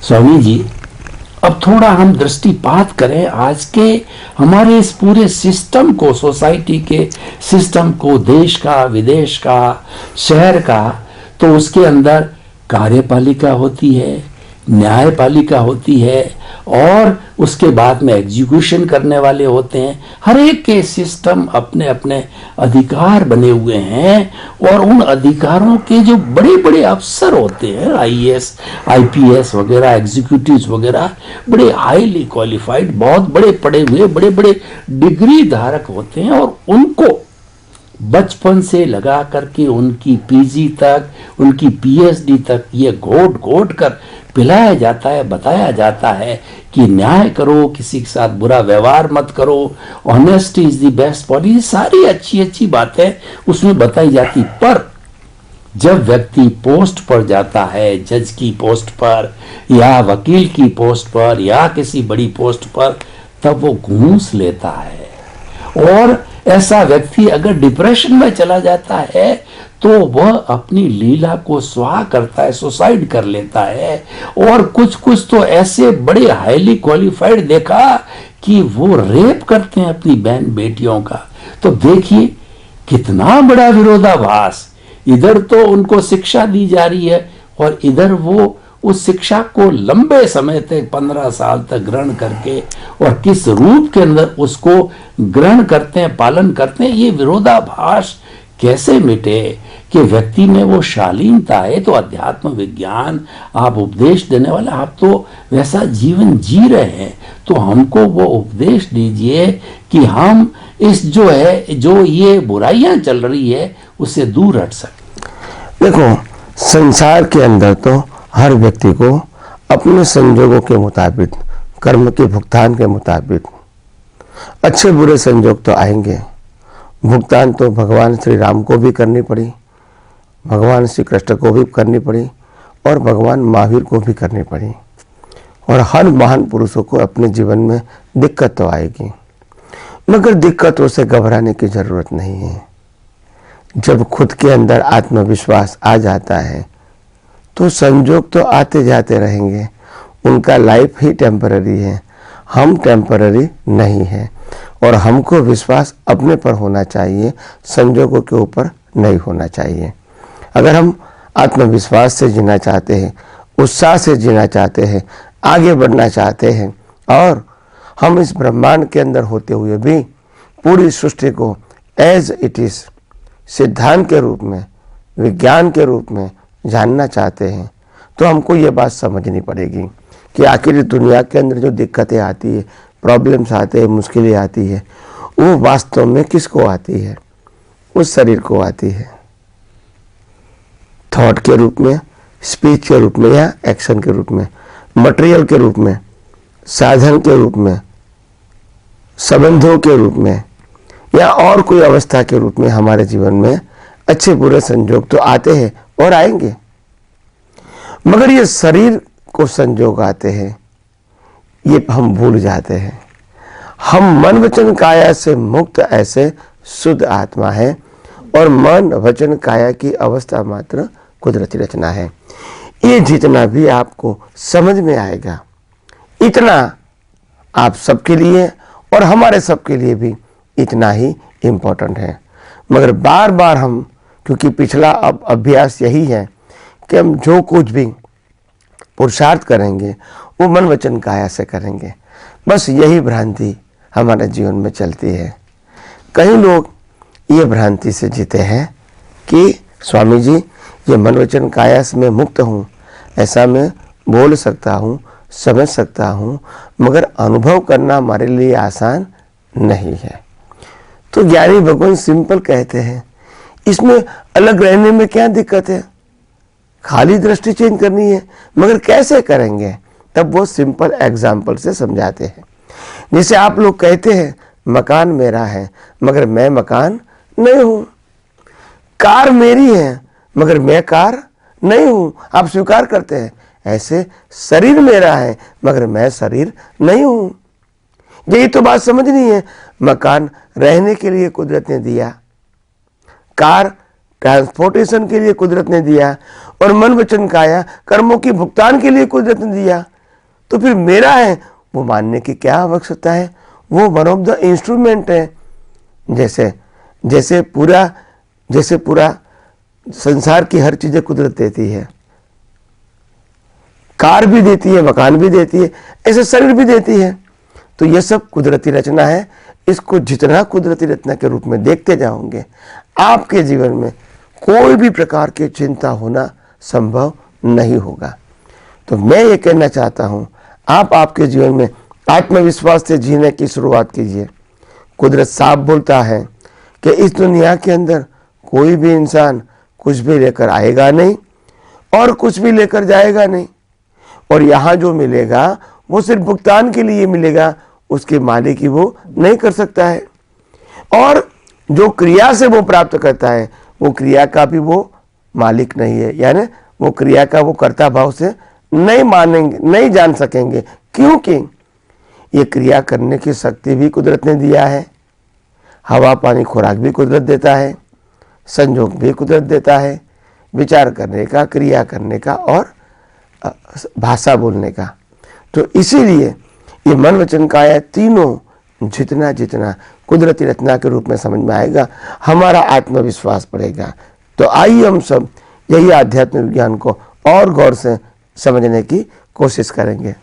स्वामी जी, अब थोड़ा हम दृष्टिपात करें आज के हमारे इस पूरे सिस्टम को, सोसाइटी के सिस्टम को, देश का, विदेश का, शहर का। तो उसके अंदर कार्यपालिका होती है, न्यायपालिका होती है, और उसके बाद में एग्जीक्यूशन करने वाले होते हैं। हर एक के सिस्टम अपने अपने अधिकार बने हुए हैं, और उन अधिकारों के जो बड़े बड़े अफसर होते हैं, आईएएस, आईपीएस वगैरह, एग्जीक्यूटिव्स वगैरह, बड़े हाईली क्वालिफाइड, बहुत बड़े पढ़े हुए, बड़े बड़े डिग्री धारक होते हैं, और उनको बचपन से लगा करके उनकी पीजी तक, उनकी पीएचडी तक ये घोट घोट कर पिलाया जाता है, बताया जाता है कि न्याय करो, किसी के साथ बुरा व्यवहार मत करो, honesty is the best policy, सारी अच्छी अच्छी बातें उसमें बताई जाती। पर जब व्यक्ति पोस्ट पर जाता है, जज की पोस्ट पर या वकील की पोस्ट पर या किसी बड़ी पोस्ट पर, तब वो घूस लेता है। और ऐसा व्यक्ति अगर डिप्रेशन में चला जाता है तो वह अपनी लीला को स्वाहा करता है, सुसाइड कर लेता है। और कुछ कुछ तो ऐसे बड़े हाईली क्वालिफाइड देखा कि वो रेप करते हैं अपनी बहन बेटियों का। तो देखिए कितना बड़ा विरोधाभास, इधर तो उनको शिक्षा दी जा रही है और इधर वो उस शिक्षा को लंबे समय तक 15 साल तक ग्रहण करके, और किस रूप के अंदर उसको ग्रहण करते हैं, पालन करते हैं। ये विरोधाभास कैसे मिटे कि व्यक्ति में वो शालीनता है। तो अध्यात्म विज्ञान, आप उपदेश देने वाले, आप तो वैसा जीवन जी रहे हैं, तो हमको वो उपदेश दीजिए कि हम इस जो है, जो ये बुराइयां चल रही है, उससे दूर हट सके। देखो, संसार के अंदर तो हर व्यक्ति को अपने संजोगों के मुताबिक, कर्म के भुगतान के मुताबिक अच्छे बुरे संजोग तो आएंगे। भुगतान तो भगवान श्री राम को भी करनी पड़ी, भगवान श्री कृष्ण को भी करनी पड़ी, और भगवान महावीर को भी करनी पड़ी। और हर महान पुरुषों को अपने जीवन में दिक्कत तो आएगी, मगर दिक्कतों से घबराने की जरूरत नहीं है। जब खुद के अंदर आत्मविश्वास आ जाता है तो संजोग तो आते जाते रहेंगे, उनका लाइफ ही टेम्पररी है, हम टेम्पररी नहीं है। और हमको विश्वास अपने पर होना चाहिए, संजोगों के ऊपर नहीं होना चाहिए। अगर हम आत्मविश्वास से जीना चाहते हैं, उत्साह से जीना चाहते हैं, आगे बढ़ना चाहते हैं, और हम इस ब्रह्मांड के अंदर होते हुए भी पूरी सृष्टि को एज इट इज सिद्धांत के रूप में, विज्ञान के रूप में जानना चाहते हैं, तो हमको ये बात समझनी पड़ेगी कि आखिर दुनिया के अंदर जो दिक्कतें आती है, प्रॉब्लम्स आते हैं, मुश्किलें आती है, वो वास्तव में किसको आती है? उस शरीर को आती है। थॉट के रूप में, स्पीच के रूप में, या एक्शन के रूप में, मटेरियल के रूप में, साधन के रूप में, संबंधों के रूप में, या और कोई अवस्था के रूप में हमारे जीवन में अच्छे बुरे संजोग तो आते हैं और आएंगे। मगर ये शरीर को संजोग आते हैं, ये हम भूल जाते हैं। हम मन वचन काया से मुक्त ऐसे शुद्ध आत्मा है, और मन वचन काया की अवस्था मात्र कुदरती रचना है। ये जितना भी आपको समझ में आएगा, इतना आप सबके लिए और हमारे सबके लिए भी इतना ही इम्पोर्टेंट है। मगर बार बार हम, क्योंकि पिछला अब अभ्यास यही है कि हम जो कुछ भी पुरुषार्थ करेंगे वो मन वचन काया से करेंगे, बस यही भ्रांति हमारे जीवन में चलती है। कई लोग ये भ्रांति से जीते हैं कि स्वामी जी, ये मन वचन काया से मैं मुक्त हूँ, ऐसा मैं बोल सकता हूँ, समझ सकता हूँ, मगर अनुभव करना हमारे लिए आसान नहीं है। तो ज्ञानी भगवान सिंपल कहते हैं, इसमें अलग रहने में क्या दिक्कत है, खाली दृष्टि चेंज करनी है, मगर कैसे करेंगे? तब वो सिंपल एग्जाम्पल से समझाते हैं। जैसे आप लोग कहते हैं मकान मेरा है, मगर मैं मकान नहीं हूं। कार मेरी है, मगर मैं कार नहीं हूं, आप स्वीकार करते हैं। ऐसे शरीर मेरा है, मगर मैं शरीर नहीं हूं। यही तो बात समझनी है। मकान रहने के लिए कुदरत ने दिया, कार ट्रांसपोर्टेशन के लिए कुदरत ने दिया, और मन वचन काया कर्मों की भुगतान के लिए कुदरत ने दिया, तो फिर मेरा है वो मानने की क्या आवश्यकता है? वो वन ऑफ द इंस्ट्रूमेंट है। जैसे पूरा संसार की हर चीजें कुदरत देती है, कार भी देती है, मकान भी देती है, ऐसे शरीर भी देती है। तो ये सब कुदरती रचना है। इसको जितना कुदरती रचना के रूप में देखते जाओगे, आपके जीवन में कोई भी प्रकार की चिंता होना संभव नहीं होगा। तो मैं ये कहना चाहता हूं, आप आपके जीवन में आत्मविश्वास से जीने की शुरुआत कीजिए। कुदरत साफ बोलता है कि इस दुनिया के अंदर कोई भी इंसान कुछ भी लेकर आएगा नहीं और कुछ भी लेकर जाएगा नहीं, और यहाँ जो मिलेगा वो सिर्फ भुगतान के लिए मिलेगा, उसके मालिक ही वो नहीं कर सकता है। और जो क्रिया से वो प्राप्त करता है, वो क्रिया का भी वो मालिक नहीं है, यानी वो क्रिया का वो कर्ता भाव से नहीं मानेंगे, नहीं जान सकेंगे, क्योंकि ये क्रिया करने की शक्ति भी कुदरत ने दिया है। हवा पानी खुराक भी कुदरत देता है, संजोग भी कुदरत देता है, विचार करने का, क्रिया करने का और भाषा बोलने का। तो इसीलिए ये मन वचन काया तीनों जितना जितना कुदरती रचना के रूप में समझ में आएगा, हमारा आत्मविश्वास बढ़ेगा। तो आइए हम सब यही आध्यात्मिक विज्ञान को और गौर से समझने की कोशिश करेंगे।